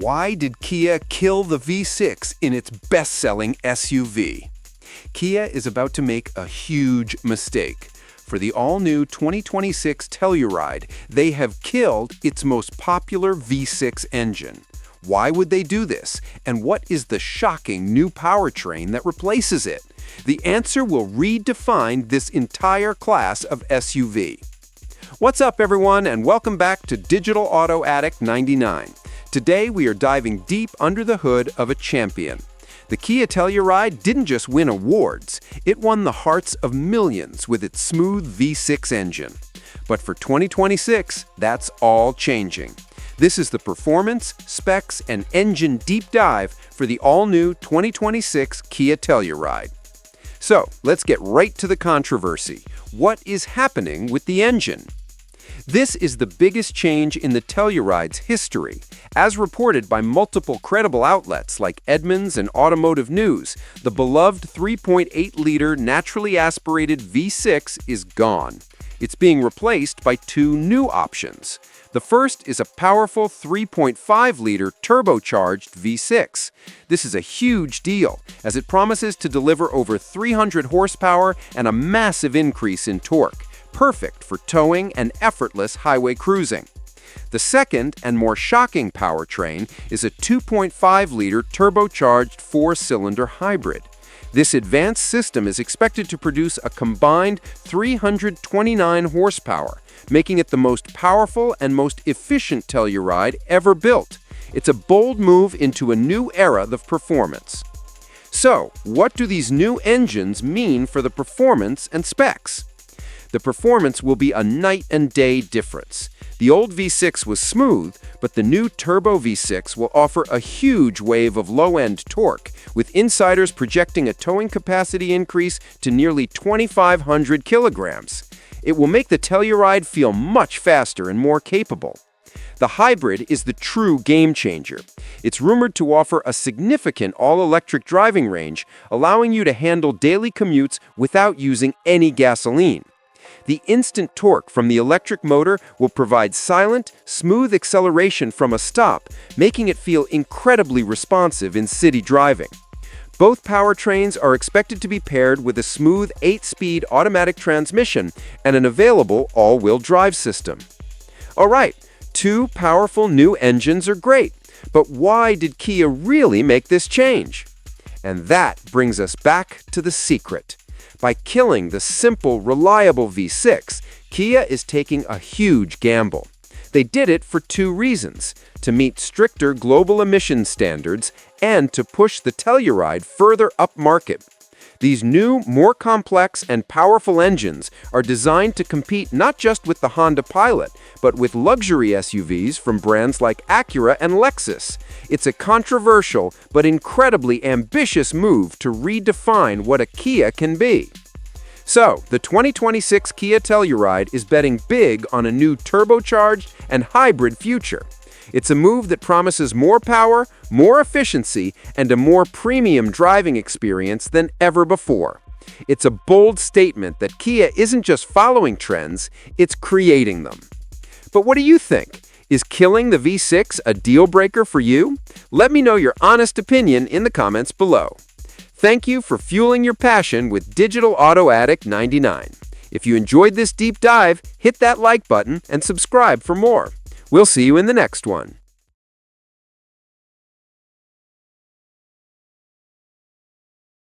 Why did Kia kill the V6 in its best-selling SUV? Kia is about to make a huge mistake. For the all-new 2026 Telluride, they have killed its most popular V6 engine. Why would they do this? And what is the shocking new powertrain that replaces it? The answer will redefine this entire class of SUV. What's up, everyone, and welcome back to Digital Auto Addict 99. Today, we are diving deep under the hood of a champion. The Kia Telluride didn't just win awards, it won the hearts of millions with its smooth V6 engine. But for 2026, that's all changing. This is the performance, specs, and engine deep dive for the all-new 2026 Kia Telluride. So, let's get right to the controversy. What is happening with the engine? This is the biggest change in the Telluride's history. As reported by multiple credible outlets like Edmunds and Automotive News, the beloved 3.8-liter naturally aspirated V6 is gone. It's being replaced by two new options. The first is a powerful 3.5-liter turbocharged V6. This is a huge deal, as it promises to deliver over 300 horsepower and a massive increase in torque, perfect for towing and effortless highway cruising. The second and more shocking powertrain is a 2.5-liter turbocharged four-cylinder hybrid. This advanced system is expected to produce a combined 329 horsepower, making it the most powerful and most efficient Telluride ever built. It's a bold move into a new era of performance. So, what do these new engines mean for the performance and specs? The performance will be a night and day difference. The old V6 was smooth, but the new turbo V6 will offer a huge wave of low-end torque, with insiders projecting a towing capacity increase to nearly 2,500 kilograms. It will make the Telluride feel much faster and more capable. The hybrid is the true game changer. It's rumored to offer a significant all-electric driving range, allowing you to handle daily commutes without using any gasoline. The instant torque from the electric motor will provide silent, smooth acceleration from a stop, making it feel incredibly responsive in city driving. Both powertrains are expected to be paired with a smooth 8-speed automatic transmission and an available all-wheel drive system. All right, two powerful new engines are great, but why did Kia really make this change? And that brings us back to the secret. By killing the simple, reliable V6, Kia is taking a huge gamble. They did it for two reasons: to meet stricter global emission standards and to push the Telluride further upmarket. These new, more complex and powerful engines are designed to compete not just with the Honda Pilot, but with luxury SUVs from brands like Acura and Lexus. It's a controversial but incredibly ambitious move to redefine what a Kia can be. So, the 2026 Kia Telluride is betting big on a new turbocharged and hybrid future. It's a move that promises more power, more efficiency, and a more premium driving experience than ever before. It's a bold statement that Kia isn't just following trends, it's creating them. But what do you think? Is killing the V6 a deal breaker for you? Let me know your honest opinion in the comments below. Thank you for fueling your passion with Digital Auto Addict 99. If you enjoyed this deep dive, hit that like button and subscribe for more. We'll see you in the next one.